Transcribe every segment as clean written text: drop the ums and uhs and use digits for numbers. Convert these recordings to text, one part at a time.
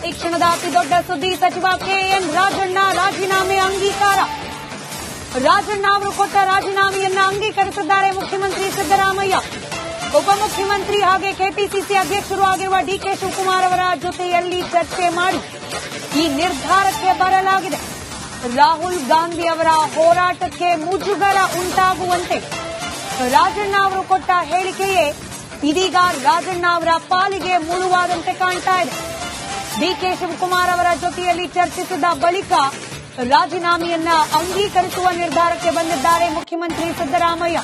ಈ ಕ್ಷಣದ ಅತಿ ದೊಡ್ಡ ಸುದ್ದಿ. ಸಚಿವ ಕೆಎನ್ ರಾಜಣ್ಣ ರಾಜೀನಾಮೆ ಅಂಗೀಕಾರ. ರಾಜಣ್ಣ ಅವರು ಕೊಟ್ಟ ರಾಜೀನಾಮೆಯನ್ನ ಅಂಗೀಕರಿಸಿದ್ದಾರೆ ಮುಖ್ಯಮಂತ್ರಿ ಸಿದ್ದರಾಮಯ್ಯ. ಉಪಮುಖ್ಯಮಂತ್ರಿ ಹಾಗೆ ಕೆಪಿಸಿಸಿ ಅಧ್ಯಕ್ಷರು ಆಗಿರುವ ಡಿಕೆ ಶಿವಕುಮಾರ್ ಅವರ ಜೊತೆಯಲ್ಲಿ ಚರ್ಚೆ ಮಾಡಿ ಈ ನಿರ್ಧಾರಕ್ಕೆ ಬರಲಾಗಿದೆ. ರಾಹುಲ್ ಗಾಂಧಿ ಅವರ ಹೋರಾಟಕ್ಕೆ ಮುಜುಗರ ಉಂಟಾಗುವಂತೆ ರಾಜಣ್ಣ ಅವರು ಕೊಟ್ಟ ಹೇಳಿಕೆಯೇ ಇದೀಗ ರಾಜಣ್ಣ ಅವರ ಪಾಲಿಗೆ ಮುಳುವಾದಂತೆ ಕಾಣ್ತಾ ಇದೆ. ಡಿಕೆ ಶಿವಕುಮಾರ್ ಅವರ ಜೊತೆಯಲ್ಲಿ ಚರ್ಚಿಸಿದ ಬಳಿಕ ರಾಜೀನಾಮೆಯನ್ನ ಅಂಗೀಕರಿಸುವ ನಿರ್ಧಾರಕ್ಕೆ ಬಂದಿದ್ದಾರೆ ಮುಖ್ಯಮಂತ್ರಿ ಸಿದ್ದರಾಮಯ್ಯ.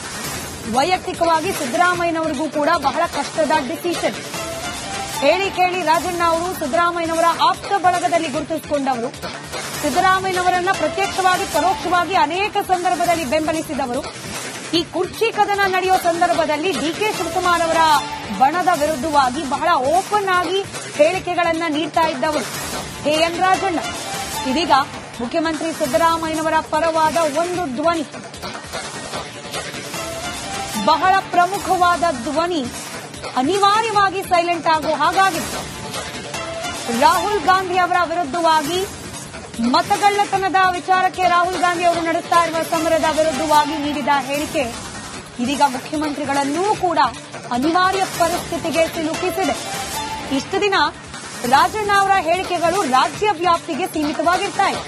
ವೈಯಕ್ತಿಕವಾಗಿ ಸಿದ್ದರಾಮಯ್ಯನವರಿಗೂ ಕೂಡ ಬಹಳ ಕಷ್ಟದ ಡಿಸಿಷನ್. ಹೇಳಿ ಕೇಳಿ ರಾಜಣ್ಣ ಅವರು ಸಿದ್ದರಾಮಯ್ಯನವರ ಆಪ್ತ ಬಳಗದಲ್ಲಿ ಗುರುತಿಸಿಕೊಂಡವರು. ಸಿದ್ದರಾಮಯ್ಯನವರನ್ನ ಪ್ರತ್ಯಕ್ಷವಾಗಿ ಪರೋಕ್ಷವಾಗಿ ಅನೇಕ ಸಂದರ್ಭದಲ್ಲಿ ಬೆಂಬಲಿಸಿದವರು. ಈ ಕುರ್ಚಿ ಕದನ ನಡೆಯುವ ಸಂದರ್ಭದಲ್ಲಿ ಡಿಕೆ ಶಿವಕುಮಾರ್ ಅವರ ಬಣದ ವಿರುದ್ಧವಾಗಿ ಬಹಳ ಓಪನ್ ಆಗಿ ಹೇಳಿಕೆಗಳನ್ನ ನೀಡ್ತಾ ಇದ್ದವರು ಕೆಎನ್ ರಾಜಣ್ಣ. ಇದೀಗ ಮುಖ್ಯಮಂತ್ರಿ ಸಿದ್ದರಾಮಯ್ಯನವರ ಪರವಾದ ಒಂದು ಧ್ವನಿ, ಬಹಳ ಪ್ರಮುಖವಾದ ಧ್ವನಿ ಅನಿವಾರ್ಯವಾಗಿ ಸೈಲೆಂಟ್ ಆಗೋ ಹಾಗಾಗಿತ್ತು. ರಾಹುಲ್ ಗಾಂಧಿ ಅವರ ವಿರುದ್ಧವಾಗಿ ಮತಗಳ್ಳತನದ ವಿಚಾರಕ್ಕೆ ರಾಹುಲ್ ಗಾಂಧಿ ಅವರು ನಡೆಸ್ತಾ ಇರುವ ಸಮರದ ವಿರುದ್ಧವಾಗಿ ನೀಡಿದ ಹೇಳಿಕೆ ಇದೀಗ ಮುಖ್ಯಮಂತ್ರಿಗಳನ್ನೂ ಕೂಡ ಅನಿವಾರ್ಯ ಪರಿಸ್ಥಿತಿಗೆ ಸಿಲುಕಿಸಿದೆ. ಇಷ್ಟು ದಿನ ರಾಜಣ್ಣ ಅವರ ಹೇಳಿಕೆಗಳು ರಾಜ್ಯ ವ್ಯಾಪ್ತಿಗೆ ಸೀಮಿತವಾಗಿರ್ತಾ ಇದೆ.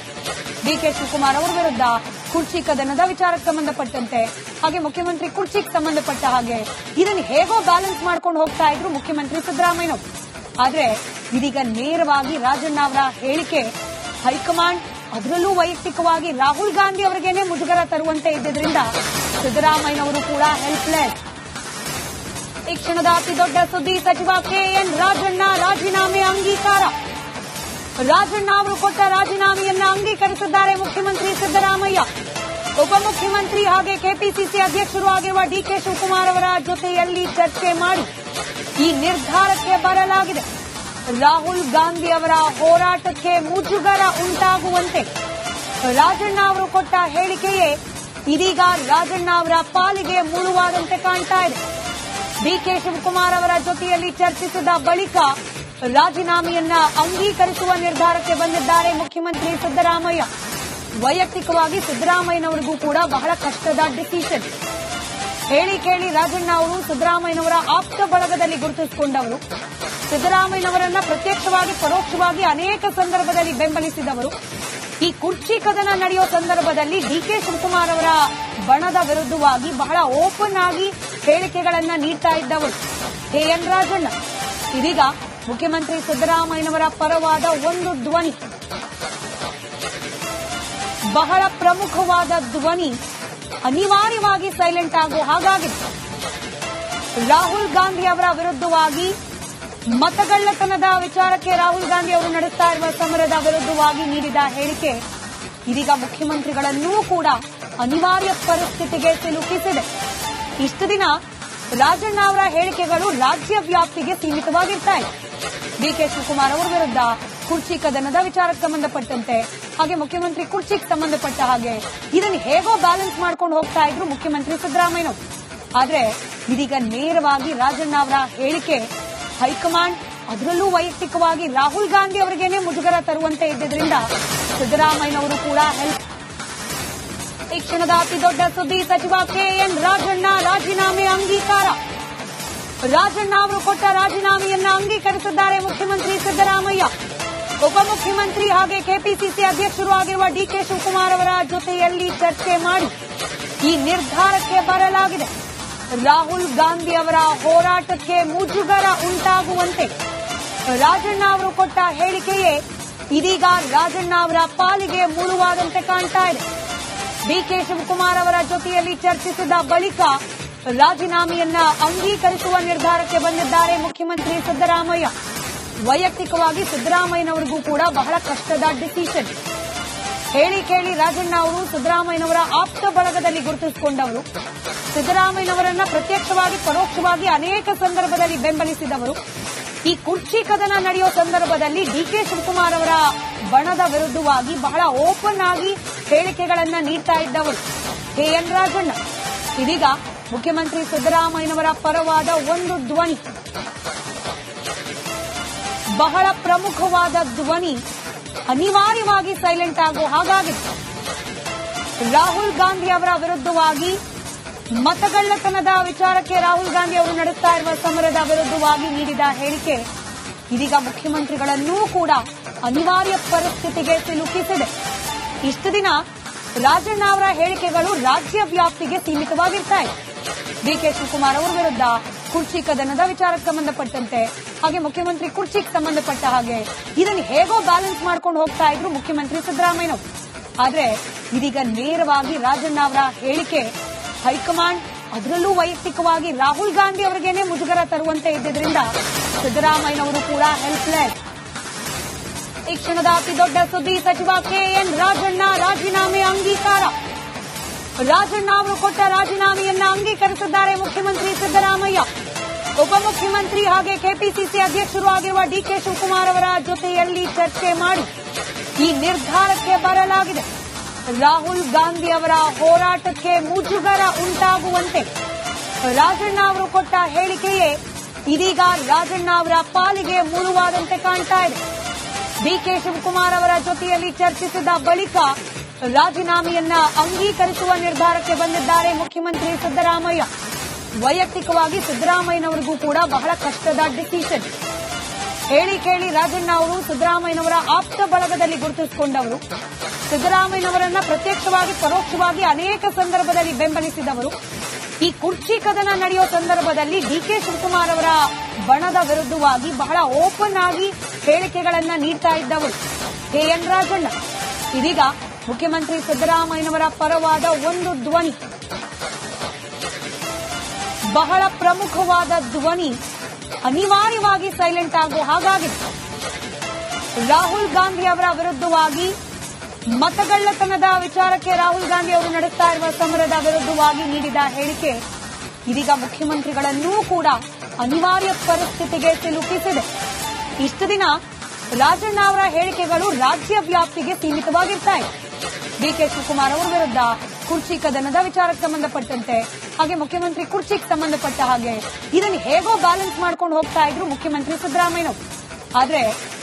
ಡಿಕೆ ಶಿವಕುಮಾರ್ ಅವರ ವಿರುದ್ಧ ಕುರ್ಚಿ ಕದನದ ವಿಚಾರಕ್ಕೆ ಸಂಬಂಧಪಟ್ಟಂತೆ ಹಾಗೆ ಮುಖ್ಯಮಂತ್ರಿ ಕುರ್ಚಿಗೆ ಸಂಬಂಧಪಟ್ಟ ಹಾಗೆ ಇದನ್ನು ಹೇಗೋ ಬ್ಯಾಲೆನ್ಸ್ ಮಾಡ್ಕೊಂಡು ಹೋಗ್ತಾ ಇದ್ರು ಮುಖ್ಯಮಂತ್ರಿ ಸಿದ್ದರಾಮಯ್ಯನವರು. ಆದ್ರೆ ಇದೀಗ ನೇರವಾಗಿ ರಾಜಣ್ಣ ಅವರ ಹೇಳಿಕೆ ಹೈಕಮಾಂಡ್, ಅದರಲ್ಲೂ ವೈಯಕ್ತಿಕವಾಗಿ ರಾಹುಲ್ ಗಾಂಧಿ ಅವರಿಗೇನೆ ಮುಜುಗರ ತರುವಂತೆ ಇದ್ದಿದ್ರಿಂದ ಸಿದ್ದರಾಮಯ್ಯನವರು ಕೂಡ ಹೆಲ್ಪ್ಲೆಸ್. ಈ ಕ್ಷಣದ ಅತಿ ದೊಡ್ಡ ಸುದ್ದಿ. ಸಚಿವ ಕೆಎನ್ ರಾಜಣ್ಣ ರಾಜೀನಾಮೆ ಅಂಗೀಕಾರ. ರಾಜಣ್ಣ ಅವರು ಕೊಟ್ಟ ರಾಜೀನಾಮೆಯನ್ನ ಅಂಗೀಕರಿಸಿದ್ದಾರೆ ಮುಖ್ಯಮಂತ್ರಿ ಸಿದ್ದರಾಮಯ್ಯ. ಉಪಮುಖ್ಯಮಂತ್ರಿ ಹಾಗೆ ಕೆಪಿಸಿಸಿ ಅಧ್ಯಕ್ಷರು ಆಗಿರುವ ಡಿಕೆ ಶಿವಕುಮಾರ್ ಅವರ ಜೊತೆಯಲ್ಲಿ ಚರ್ಚೆ ಮಾಡಿ ಈ ನಿರ್ಧಾರಕ್ಕೆ ಬರಲಾಗಿದೆ. ರಾಹುಲ್ ಗಾಂಧಿ ಅವರ ಹೋರಾಟಕ್ಕೆ ಮುಜುಗರ ಉಂಟಾಗುವಂತೆ ರಾಜಣ್ಣ ಅವರು ಕೊಟ್ಟ ಹೇಳಿಕೆಯೇ ಇದೀಗ ರಾಜಣ್ಣ ಅವರ ಪಾಲಿಗೆ ಮುಳುವಾದಂತೆ ಕಾಣ್ತಾ ಇದೆ. ಡಿಕೆ ಶಿವಕುಮಾರ್ ಅವರ ಜೊತೆಯಲ್ಲಿ ಚರ್ಚಿಸಿದ ಬಳಿಕ ರಾಜೀನಾಮೆಯನ್ನ ಅಂಗೀಕರಿಸುವ ನಿರ್ಧಾರಕ್ಕೆ ಬಂದಿದ್ದಾರೆ ಮುಖ್ಯಮಂತ್ರಿ ಸಿದ್ದರಾಮಯ್ಯ. ವೈಯಕ್ತಿಕವಾಗಿ ಸಿದ್ದರಾಮಯ್ಯನವರಿಗೂ ಕೂಡ ಬಹಳ ಕಷ್ಟದ ಡಿಸಿಷನ್. ಹೇಳಿ ಕೇಳಿ ರಾಜಣ್ಣ ಅವರು ಸಿದ್ದರಾಮಯ್ಯನವರ ಆಪ್ತ ಬಳಗದಲ್ಲಿ ಗುರುತಿಸಿಕೊಂಡವರು. ಸಿದ್ದರಾಮಯ್ಯನವರನ್ನ ಪ್ರತ್ಯಕ್ಷವಾಗಿ ಪರೋಕ್ಷವಾಗಿ ಅನೇಕ ಸಂದರ್ಭದಲ್ಲಿ ಬೆಂಬಲಿಸಿದವರು. ಈ ಕುರ್ಚಿ ಕದನ ನಡೆಯುವ ಸಂದರ್ಭದಲ್ಲಿ ಡಿಕೆ ಶಿವಕುಮಾರ್ ಅವರ ಬಣದ ವಿರುದ್ಧವಾಗಿ ಬಹಳ ಓಪನ್ ಆಗಿ ಹೇಳಿಕೆಗಳನ್ನ ನೀಡ್ತಾ ಇದ್ದವರು ಕೆಎನ್ ರಾಜಣ್ಣ. ಇದೀಗ ಮುಖ್ಯಮಂತ್ರಿ ಸಿದ್ದರಾಮಯ್ಯನವರ ಪರವಾದ ಒಂದು ಧ್ವನಿ, ಬಹಳ ಪ್ರಮುಖವಾದ ಧ್ವನಿ ಅನಿವಾರ್ಯವಾಗಿ ಸೈಲೆಂಟ್ ಆಗೋ ಹಾಗಾಗಿತ್ತು. ರಾಹುಲ್ ಗಾಂಧಿ ಅವರ ವಿರುದ್ಧವಾಗಿ ಮತಗಳ್ಳತನದ ವಿಚಾರಕ್ಕೆ ರಾಹುಲ್ ಗಾಂಧಿ ಅವರು ನಡೆಸ್ತಾ ಇರುವ ಸಮರದ ವಿರುದ್ಧವಾಗಿ ನೀಡಿದ ಹೇಳಿಕೆ ಇದೀಗ ಮುಖ್ಯಮಂತ್ರಿಗಳನ್ನೂ ಕೂಡ ಅನಿವಾರ್ಯ ಪರಿಸ್ಥಿತಿಗೆ ಸಿಲುಕಿಸಿದೆ. ಇಷ್ಟು ದಿನ ರಾಜಣ್ಣ ಅವರ ಹೇಳಿಕೆಗಳು ರಾಜ್ಯ ವ್ಯಾಪ್ತಿಗೆ ಸೀಮಿತವಾಗಿರ್ತಾ ಇದೆ. ಡಿಕೆ ಶಿವಕುಮಾರ್ ಅವರ ವಿರುದ್ಧ ಕುರ್ಚಿ ಕದನದ ವಿಚಾರಕ್ಕೆ ಸಂಬಂಧಪಟ್ಟಂತೆ ಹಾಗೆ ಮುಖ್ಯಮಂತ್ರಿ ಕುರ್ಚಿಗೆ ಸಂಬಂಧಪಟ್ಟ ಹಾಗೆ ಇದನ್ನು ಹೇಗೋ ಬ್ಯಾಲೆನ್ಸ್ ಮಾಡ್ಕೊಂಡು ಹೋಗ್ತಾ ಇದ್ರು ಮುಖ್ಯಮಂತ್ರಿ ಸಿದ್ದರಾಮಯ್ಯನವರು. ಆದ್ರೆ ಇದೀಗ ನೇರವಾಗಿ ರಾಜಣ್ಣ ಅವರ ಹೇಳಿಕೆ ಹೈಕಮಾಂಡ್, ಅದರಲ್ಲೂ ವೈಯಕ್ತಿಕವಾಗಿ ರಾಹುಲ್ ಗಾಂಧಿ ಅವರಿಗೇನೆ ಮುಜುಗರ ತರುವಂತೆ ಇದ್ದಿದ್ರಿಂದ ಸಿದ್ದರಾಮಯ್ಯನವರು ಕೂಡ ಹೆಲ್ಪ್. ಈ ಕ್ಷಣದ ಅತಿ ದೊಡ್ಡ ಸುದ್ದಿ. ಸಚಿವ ಕೆಎನ್ ರಾಜಣ್ಣ ರಾಜೀನಾಮೆ ಅಂಗೀಕಾರ. ರಾಜಣ್ಣ ಅವರು ಕೊಟ್ಟ ರಾಜೀನಾಮೆಯನ್ನ ಅಂಗೀಕರಿಸಿದ್ದಾರೆ ಮುಖ್ಯಮಂತ್ರಿ ಸಿದ್ದರಾಮಯ್ಯ. ಉಪಮುಖ್ಯಮಂತ್ರಿ ಹಾಗೆ ಕೆಪಿಸಿಸಿ ಅಧ್ಯಕ್ಷರು ಆಗಿರುವ ಡಿಕೆ ಶಿವಕುಮಾರ್ ಅವರ ಜೊತೆಯಲ್ಲಿ ಚರ್ಚೆ ಮಾಡಿ ಈ ನಿರ್ಧಾರಕ್ಕೆ ಬರಲಾಗಿದೆ. ರಾಹುಲ್ ಗಾಂಧಿ ಅವರ ಹೋರಾಟಕ್ಕೆ ಮುಜುಗರ ಉಂಟಾಗುವಂತೆ ರಾಜಣ್ಣ ಅವರು ಕೊಟ್ಟ ಹೇಳಿಕೆಯೇ ಇದೀಗ ರಾಜಣ್ಣ ಅವರ ಪಾಲಿಗೆ ಮುಳುವಾದಂತೆ ಕಾಣ್ತಾ ಇದೆ. ಡಿಕೆ ಶಿವಕುಮಾರ್ ಅವರ ಜೊತೆಯಲ್ಲಿ ಚರ್ಚಿಸಿದ ಬಳಿಕ ರಾಜೀನಾಮೆಯನ್ನ ಅಂಗೀಕರಿಸುವ ನಿರ್ಧಾರಕ್ಕೆ ಬಂದಿದ್ದಾರೆ ಮುಖ್ಯಮಂತ್ರಿ ಸಿದ್ದರಾಮಯ್ಯ. ವೈಯಕ್ತಿಕವಾಗಿ ಸಿದ್ದರಾಮಯ್ಯನವರಿಗೂ ಕೂಡ ಬಹಳ ಕಷ್ಟದ ಡಿಸಿಷನ್. ಹೇಳಿ ಕೇಳಿ ರಾಜಣ್ಣ ಅವರು ಸಿದ್ದರಾಮಯ್ಯನವರ ಆಪ್ತ ಬಳಗದಲ್ಲಿ ಗುರುತಿಸಿಕೊಂಡವರು. ಸಿದ್ದರಾಮಯ್ಯನವರನ್ನ ಪ್ರತ್ಯಕ್ಷವಾಗಿ ಪರೋಕ್ಷವಾಗಿ ಅನೇಕ ಸಂದರ್ಭದಲ್ಲಿ ಬೆಂಬಲಿಸಿದವರು. ಈ ಕುರ್ಚಿ ಕದನ ನಡೆಯುವ ಸಂದರ್ಭದಲ್ಲಿ ಡಿಕೆ ಶಿವಕುಮಾರ್ ಅವರ ಬಣದ ವಿರುದ್ಧವಾಗಿ ಬಹಳ ಓಪನ್ ಆಗಿ ಹೇಳಿಕೆಗಳನ್ನ ನೀಡ್ತಾ ಇದ್ದವರು ಕೆಎನ್ ರಾಜಣ್ಣ. ಇದೀಗ ಮುಖ್ಯಮಂತ್ರಿ ಸಿದ್ದರಾಮಯ್ಯನವರ ಪರವಾದ ಒಂದು ಧ್ವನಿ, ಬಹಳ ಪ್ರಮುಖವಾದ ಧ್ವನಿ ಅನಿವಾರ್ಯವಾಗಿ ಸೈಲೆಂಟ್ ಆಗೋ ಹಾಗಾಗಿತ್ತು. ರಾಹುಲ್ ಗಾಂಧಿ ಅವರ ವಿರುದ್ಧವಾಗಿ ಮತಗಳ್ಳತನದ ವಿಚಾರಕ್ಕೆ ರಾಹುಲ್ ಗಾಂಧಿ ಅವರು ನಡೆಸ್ತಾ ಇರುವ ಸಮರದ ವಿರುದ್ಧವಾಗಿ ನೀಡಿದ ಹೇಳಿಕೆ ಇದೀಗ ಮುಖ್ಯಮಂತ್ರಿಗಳನ್ನೂ ಕೂಡ ಅನಿವಾರ್ಯ ಪರಿಸ್ಥಿತಿಗೆ ಸಿಲುಕಿಸಿದೆ. ಇಷ್ಟು ದಿನ ರಾಜಣ್ಣ ಅವರ ಹೇಳಿಕೆಗಳು ರಾಜ್ಯ ವ್ಯಾಪ್ತಿಗೆ ಸೀಮಿತವಾಗಿರ್ತಾ ಇದೆ. ಡಿಕೆ ಶಿವಕುಮಾರ್ ಅವರ ವಿರುದ್ಧ ಕುರ್ಚಿ ಕದನದ ವಿಚಾರಕ್ಕೆ ಸಂಬಂಧಪಟ್ಟಂತೆ, ಹಾಗೆ ಮುಖ್ಯಮಂತ್ರಿ ಕುರ್ಚಿಗೆ ಸಂಬಂಧಪಟ್ಟ ಹಾಗೆ ಇದನ್ನು ಹೇಗೋ ಬ್ಯಾಲೆನ್ಸ್ ಮಾಡ್ಕೊಂಡು ಹೋಗ್ತಾ ಇದ್ರು ಮುಖ್ಯಮಂತ್ರಿ ಸಿದ್ದರಾಮಯ್ಯನವರು. ಆದ್ರೆ ಇದೀಗ ನೇರವಾಗಿ ರಾಜಣ್ಣ ಅವರ ಹೇಳಿಕೆ ಹೈಕಮಾಂಡ್, ಅದರಲ್ಲೂ ವೈಯಕ್ತಿಕವಾಗಿ ರಾಹುಲ್ ಗಾಂಧಿ ಅವರಿಗೇನೆ ಮುಜುಗರ ತರುವಂತೆ ಇದ್ದಿದ್ರಿಂದ ಸಿದ್ದರಾಮಯ್ಯನವರು ಕೂಡ ಹೆಲ್ಪ್ಲೆಸ್. ಈ ಕ್ಷಣದ ಅತಿ ದೊಡ್ಡ ಸುದ್ದಿ, ಸಚಿವ ಕೆಎನ್ ರಾಜಣ್ಣ ರಾಜೀನಾಮೆ ಅಂಗೀಕಾರ. ರಾಜಣ್ಣ ಅವರು ಕೊಟ್ಟ ರಾಜೀನಾಮೆಯನ್ನ ಅಂಗೀಕರಿಸಿದ್ದಾರೆ ಮುಖ್ಯಮಂತ್ರಿ ಸಿದ್ದರಾಮಯ್ಯ. ಉಪಮುಖ್ಯಮಂತ್ರಿ ಹಾಗೆ ಕೆಪಿಸಿಸಿ ಅಧ್ಯಕ್ಷರು ಆಗಿರುವ ಡಿಕೆ ಶಿವಕುಮಾರ್ ಅವರ ಜೊತೆಯಲ್ಲಿ ಚರ್ಚೆ ಮಾಡಿ ಈ ನಿರ್ಧಾರಕ್ಕೆ ಬರಲಾಗಿದೆ. ರಾಹುಲ್ ಗಾಂಧಿ ಅವರ ಹೋರಾಟಕ್ಕೆ ಮುಜುಗರ ಉಂಟಾಗುವಂತೆ ರಾಜಣ್ಣ ಅವರು ಕೊಟ್ಟ ಹೇಳಿಕೆಯೇ ಇದೀಗ ರಾಜಣ್ಣ ಅವರ ಪಾಲಿಗೆ ಮುಳುವಾದಂತೆ ಕಾಣ್ತಾ ಇದೆ. ಡಿಕೆ ಶಿವಕುಮಾರ್ ಅವರ ಜೊತೆಯಲ್ಲಿ ಚರ್ಚಿಸಿದ ಬಳಿಕ ರಾಜೀನಾಮೆಯನ್ನ ಅಂಗೀಕರಿಸುವ ನಿರ್ಧಾರಕ್ಕೆ ಬಂದಿದ್ದಾರೆ ಮುಖ್ಯಮಂತ್ರಿ ಸಿದ್ದರಾಮಯ್ಯ. ವೈಯಕ್ತಿಕವಾಗಿ ಸಿದ್ದರಾಮಯ್ಯನವರಿಗೂ ಕೂಡ ಬಹಳ ಕಷ್ಟದ ಡಿಸಿಷನ್. ಹೇಳಿ ಕೇಳಿ ರಾಜಣ್ಣ ಅವರು ಸಿದ್ದರಾಮಯ್ಯನವರ ಆಪ್ತ ಬಳಗದಲ್ಲಿ ಗುರುತಿಸಿಕೊಂಡವರು, ಸಿದ್ದರಾಮಯ್ಯನವರನ್ನ ಪ್ರತ್ಯಕ್ಷವಾಗಿ ಪರೋಕ್ಷವಾಗಿ ಅನೇಕ ಸಂದರ್ಭದಲ್ಲಿ ಬೆಂಬಲಿಸಿದವರು. ಈ ಕುರ್ಚಿ ಕದನ ನಡೆಯುವ ಸಂದರ್ಭದಲ್ಲಿ ಡಿಕೆ ಶಿವಕುಮಾರ್ ಅವರ ಬಣದ ವಿರುದ್ಧವಾಗಿ ಬಹಳ ಓಪನ್ ಆಗಿ ಹೇಳಿಕೆಗಳನ್ನ ನೀಡ್ತಾ ಇದ್ದವರು ಕೆಎನ್ ರಾಜಣ್ಣ. ಇದೀಗ ಮುಖ್ಯಮಂತ್ರಿ ಸಿದ್ದರಾಮಯ್ಯನವರ ಪರವಾದ ಒಂದು ಧ್ವನಿ, ಬಹಳ ಪ್ರಮುಖವಾದ ಧ್ವನಿ ಅನಿವಾರ್ಯವಾಗಿ ಸೈಲೆಂಟ್ ಆಗೋ ಹಾಗಾಗಿತ್ತು. ರಾಹುಲ್ ಗಾಂಧಿ ಅವರ ವಿರುದ್ಧವಾಗಿ ಮತಗಳ್ಳತನದ ವಿಚಾರಕ್ಕೆ ರಾಹುಲ್ ಗಾಂಧಿ ಅವರು ನಡೆಸ್ತಾ ಇರುವ ಸಮರದ ವಿರುದ್ಧವಾಗಿ ನೀಡಿದ ಹೇಳಿಕೆ ಇದೀಗ ಮುಖ್ಯಮಂತ್ರಿಗಳನ್ನೂ ಕೂಡ ಅನಿವಾರ್ಯ ಪರಿಸ್ಥಿತಿಗೆ ಸಿಲುಕಿಸಿದೆ. ಇಷ್ಟು ದಿನ ರಾಜಣ್ಣ ಅವರ ಹೇಳಿಕೆಗಳು ರಾಜ್ಯ ವ್ಯಾಪ್ತಿಗೆ ಸೀಮಿತವಾಗಿರ್ತಾ ಇದೆ. ಡಿಕೆ ಶಿವಕುಮಾರ್ ಅವರ ವಿರುದ್ಧ ಕುರ್ಚಿ ಕದನದ ವಿಚಾರಕ್ಕೆ ಸಂಬಂಧಪಟ್ಟಂತೆ, ಹಾಗೆ ಮುಖ್ಯಮಂತ್ರಿ ಕುರ್ಚಿಗೆ ಸಂಬಂಧಪಟ್ಟ ಹಾಗೆ ಇದನ್ನು ಹೇಗೋ ಬ್ಯಾಲೆನ್ಸ್ ಮಾಡ್ಕೊಂಡು ಹೋಗ್ತಾ ಇದ್ರು ಮುಖ್ಯಮಂತ್ರಿ ಸಿದ್ದರಾಮಯ್ಯನವರು. ಆದ್ರೆ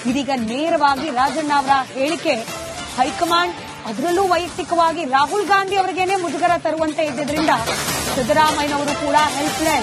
ಇದೀಗ ನೇರವಾಗಿ ರಾಜಣ್ಣ ಅವರ ಹೇಳಿಕೆ ಹೈಕಮಾಂಡ್, ಅದರಲ್ಲೂ ವೈಯಕ್ತಿಕವಾಗಿ ರಾಹುಲ್ ಗಾಂಧಿ ಅವರಿಗೇನೆ ಮುಜುಗರ ತರುವಂತೆ ಇದ್ದಿದ್ರಿಂದ ಸಿದ್ದರಾಮಯ್ಯನವರು ಕೂಡ ಹೆಲ್ಪ್ಲೆಸ್.